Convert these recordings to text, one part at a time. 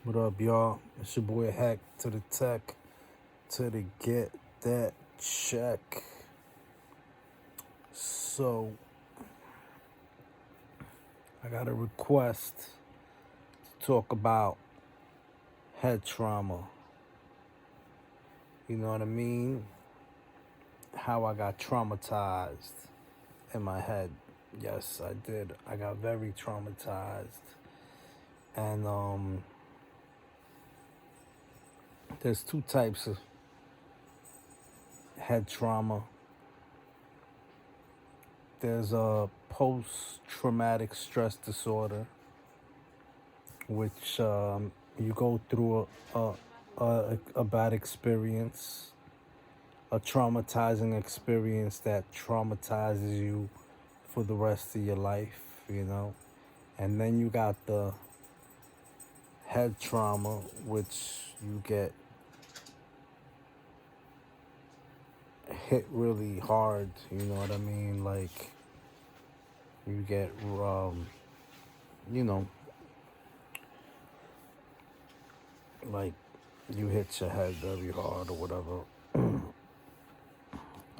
What up, y'all? It's your boy Hack to the Tech to the Get That Check. So, I got a request to talk about head trauma. You know what I mean? How I got traumatized in my head. Yes, I did. I got very traumatized. And there's two types of head trauma. There's a post-traumatic stress disorder, which you go through a bad experience, a traumatizing experience that traumatizes you for the rest of your life, you know. And then you got the head trauma, which you get hit really hard, you know what I mean? Like, you get, you know, like you hit your head very hard or whatever.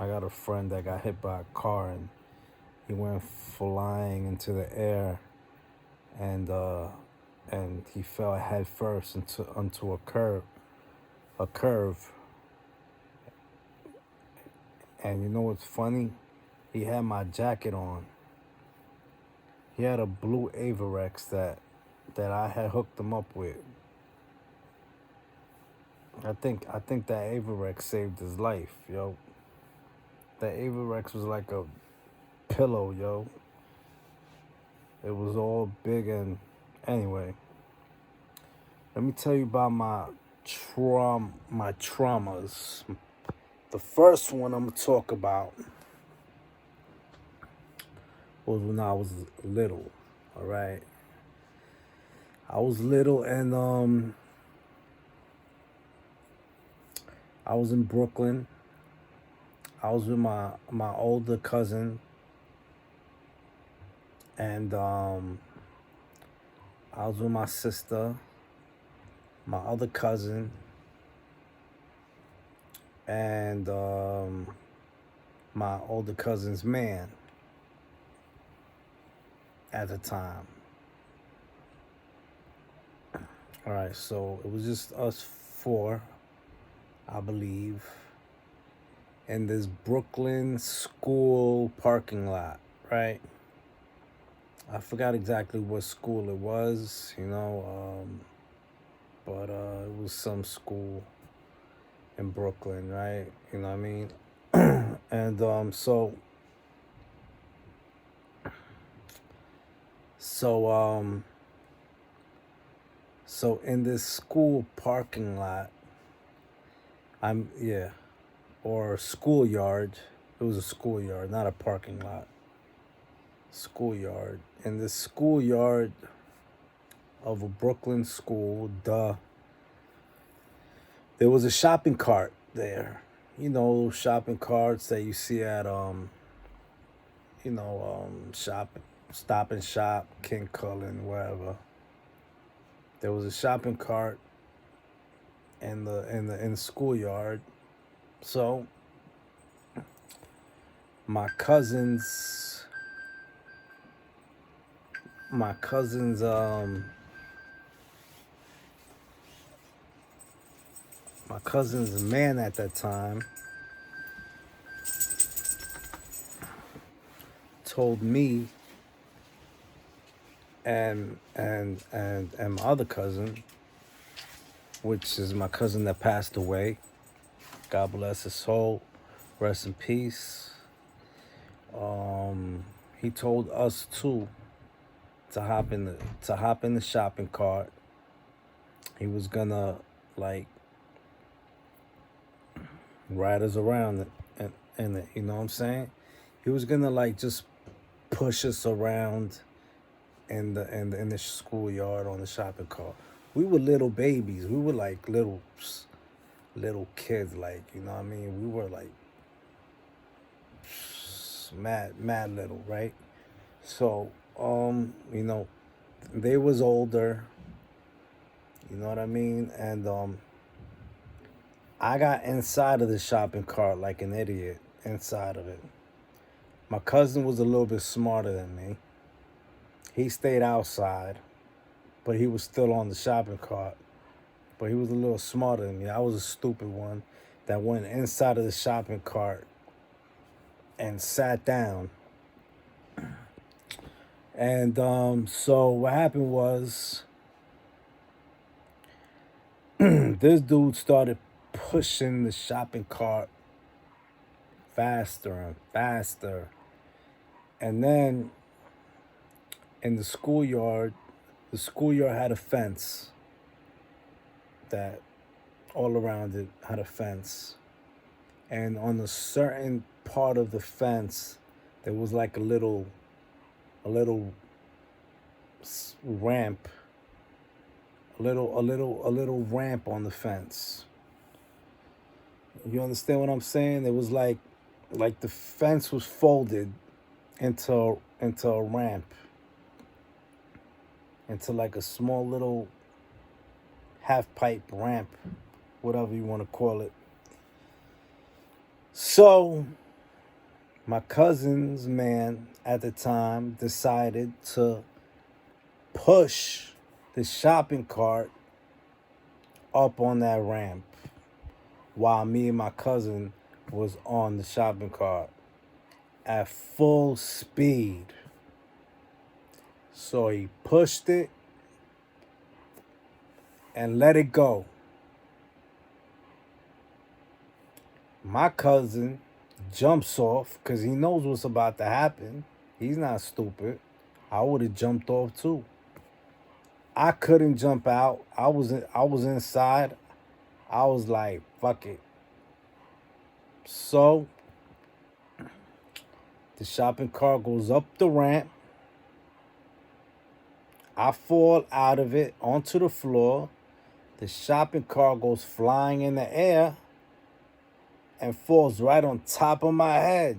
I got a friend that got hit by a car and he went flying into the air and he fell head first onto a curve. And you know what's funny? He had my jacket on. He had a blue Avarex that I had hooked him up with. I think that Avarex saved his life, yo. That Avarex was like a pillow, yo. It was all big and anyway. Let me tell you about my traumas. The first one I'm gonna talk about was when I was little. All right, I was little and I was in Brooklyn. I was with my older cousin and I was with my sister, my other cousin, and my older cousin's man at the time. All right, so it was just us four, I believe, in this Brooklyn school parking lot, right? I forgot exactly what school it was, but it was some school in Brooklyn, right? You know what I mean? And so so in this school parking lot, or schoolyard. It was a schoolyard, not a parking lot. Schoolyard. In the schoolyard of a Brooklyn school, there was a shopping cart there. You know, shopping carts that you see at shop, Stop and Shop, King Cullen, wherever. There was a shopping cart in the schoolyard. So my cousins my cousin's my cousin's man at that time told me and my other cousin, which is my cousin that passed away. God bless his soul. Rest in peace. He told us two to hop in the shopping cart. He was gonna like ride us around and you know what I'm saying? He was gonna like just push us around in the schoolyard on the shopping cart. We were little babies. We were like little kids, like, you know what I mean? We were like mad little, right? So, they was older You know what I mean? And I got inside of the shopping cart like an idiot inside of it. My cousin was a little bit smarter than me. He stayed outside, but he was still on the shopping cart. But he was a little smarter than me. I was a stupid one that went inside of the shopping cart and sat down. And so what happened was this dude started pushing the shopping cart faster and faster. And then in the schoolyard had a fence that all around it had a fence. And on a certain part of the fence, there was like a little ramp, a little ramp on the fence. You understand what I'm saying? It was like the fence was folded into a ramp, into like a small little half pipe ramp, whatever you want to call it. So my cousin's man at the time decided to push the shopping cart up on that ramp while me and my cousin was on the shopping cart at full speed. So he pushed it and let it go. My cousin jumps off because he knows what's about to happen. He's not stupid. I would have jumped off too. I couldn't jump out. I was inside. I was like, fuck it. So the shopping cart goes up the ramp. I fall out of it onto the floor. The shopping cart goes flying in the air and falls right on top of my head.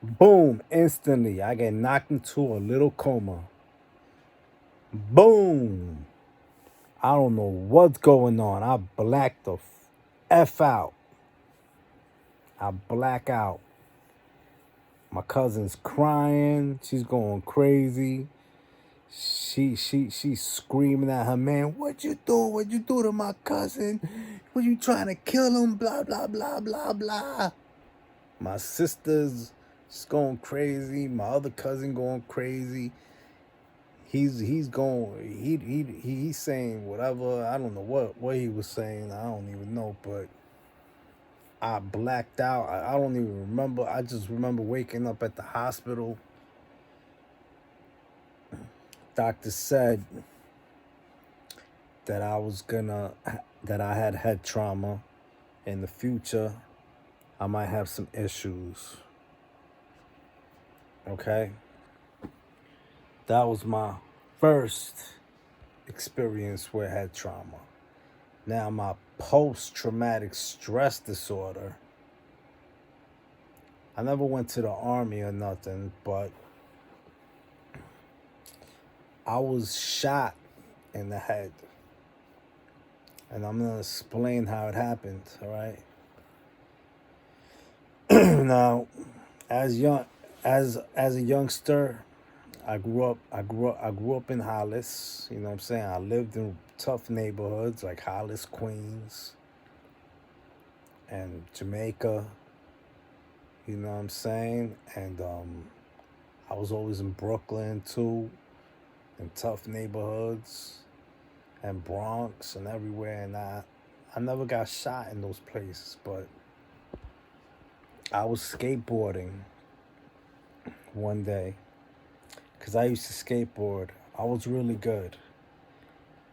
Boom, instantly. I get knocked into a little coma. Boom. I don't know what's going on. I black the F out. I black out. My cousin's crying. She's going crazy. She's screaming at her man, "What you doing? What you do to my cousin? What you trying to kill him? Blah blah blah blah blah." My sister's just going crazy. My other cousin going crazy. He's going he's saying whatever. I don't know what he was saying. I don't even know, but I blacked out. I don't even remember. I just remember waking up at the hospital. Doctor said that that I had head trauma. In the future, I might have some issues. Okay? That was my first experience with head trauma. Now, my post traumatic stress disorder, I never went to the army or nothing, but I was shot in the head. And I'm going to explain how it happened, all right? Now, as a youngster, I grew up in Hollis. You know what I'm saying? I lived in tough neighborhoods like Hollis, Queens, and Jamaica. You know what I'm saying? And I was always in Brooklyn too, in tough neighborhoods, and Bronx and everywhere. And I never got shot in those places, but I was skateboarding one day because I used to skateboard. I was really good.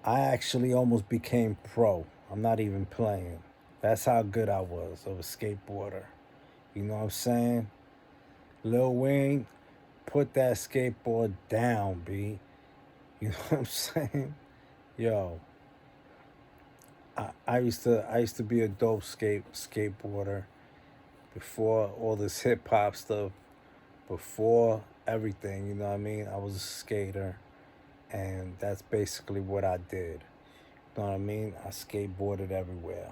I actually almost became pro. I'm not even playing. That's how good I was of a skateboarder. You know what I'm saying? Lil Wayne, put that skateboard down, B. You know what I'm saying? Yo, I used to be a dope skateboarder before all this hip hop stuff, before everything, you know what I mean? I was a skater. And that's basically what I did. You know what I mean? I skateboarded everywhere.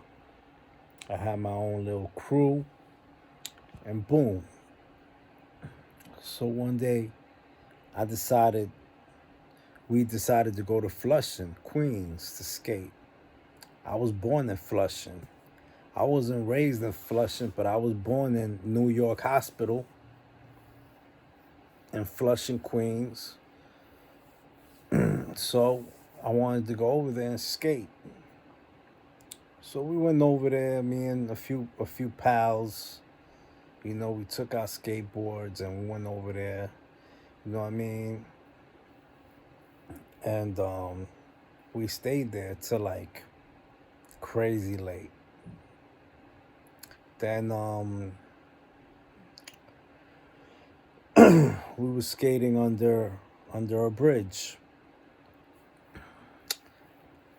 I had my own little crew, and boom. So one day, I decided, we decided to go to Flushing, Queens to skate. I was born in Flushing. I wasn't raised in Flushing, but I was born in New York Hospital in Flushing, Queens. So I wanted to go over there and skate. So we went over there, me and a few pals. You know, we took our skateboards and we went over there. You know what I mean? And we stayed there till like crazy late. Then we were skating under a bridge.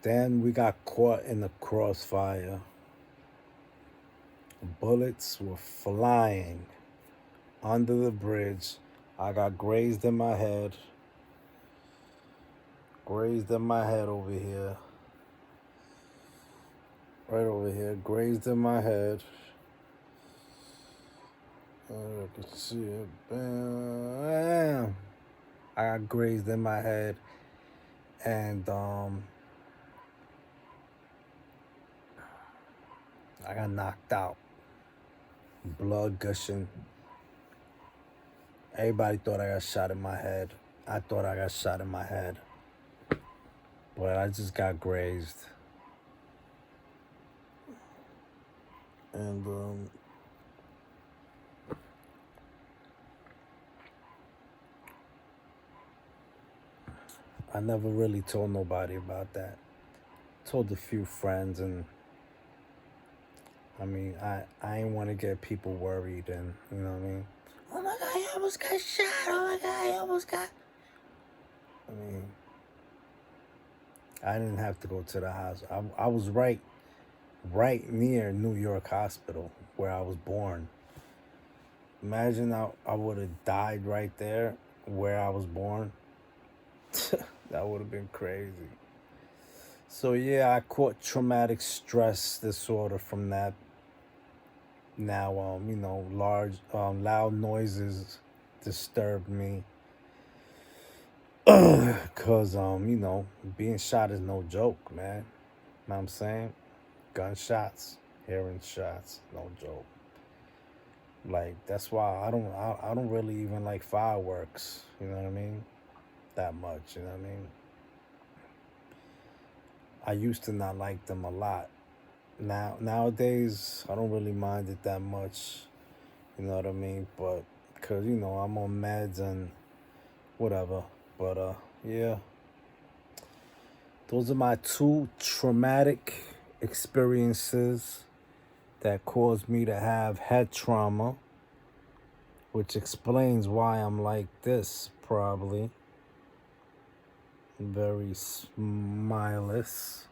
Then we got caught in the crossfire. Bullets were flying under the bridge. I got grazed in my head over here, right over here, grazed in my head. You can see it. Bam. I got grazed in my head, and I got knocked out. Blood gushing. Everybody thought I got shot in my head. I thought I got shot in my head, but I just got grazed. And I never really told nobody about that. Told a few friends, and I mean, I ain't want to get people worried, and you know what I mean. Oh my God, I almost got shot. Oh my God, I almost got. I mean, I didn't have to go to the hospital. I was right near New York Hospital where I was born. Imagine I would have died right there where I was born. That would have been crazy. So yeah, I caught traumatic stress disorder from that. Now, loud noises disturb me. Cause being shot is no joke, man. Know what I'm saying? Gunshots, hearing shots, no joke. Like that's why I don't really even like fireworks. You know what I mean? That much. You know what I mean? I used to not like them a lot. Nowadays I don't really mind it that much. You know what I mean? But because I'm on meds and whatever. But yeah, those are my two traumatic experiences that caused me to have head trauma, which explains why I'm like this, probably. Very smileless.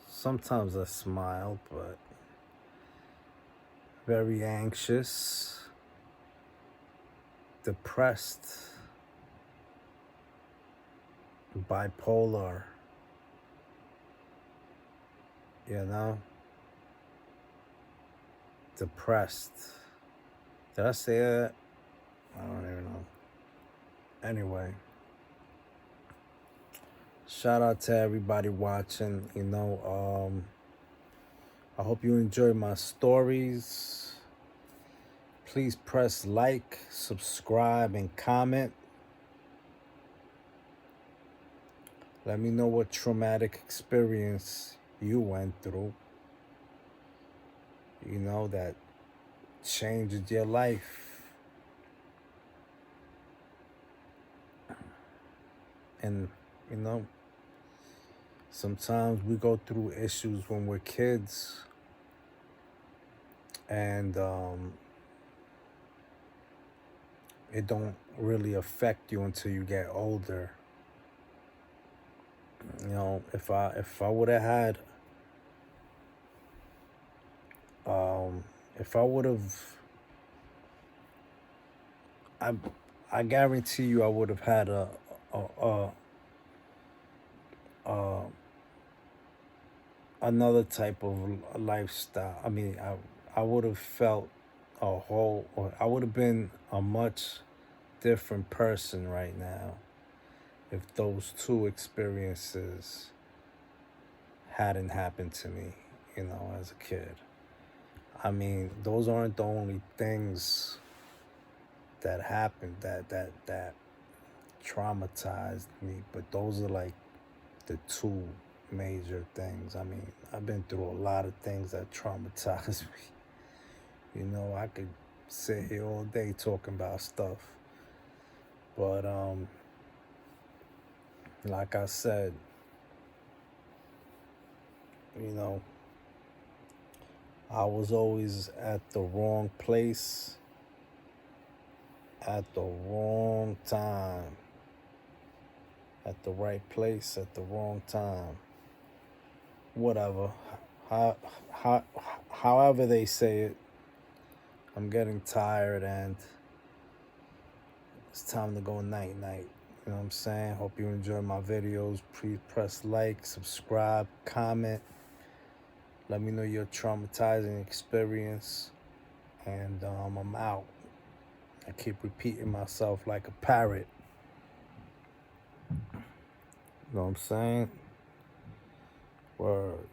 Sometimes I smile, but very anxious, depressed, bipolar, you know? Depressed. Did I say that? I don't even know. Anyway, shout out to everybody watching. I hope you enjoy my stories. Please press like, subscribe, and comment. Let me know what traumatic experience you went through, that changed your life. And, sometimes we go through issues when we're kids, and it don't really affect you until you get older. If I would have had, if I would have, I guarantee you I would have had a uh, uh, another type of lifestyle. I mean, I would have felt a whole, or I would have been a much different person right now if those two experiences hadn't happened to me, as a kid. I mean, those aren't the only things that happened that traumatized me, but those are like the two major things. I mean, I've been through a lot of things that traumatized me. I could sit here all day talking about stuff. But like I said, you know, I was always at the wrong place at the wrong time. At the right place at the wrong time. Whatever. How, how, however they say it, I'm getting tired and it's time to go night night. You know what I'm saying? Hope you enjoy my videos. Please press like, subscribe, comment. Let me know your traumatizing experience. And I'm out. I keep repeating myself like a parrot. You know what I'm saying? Word.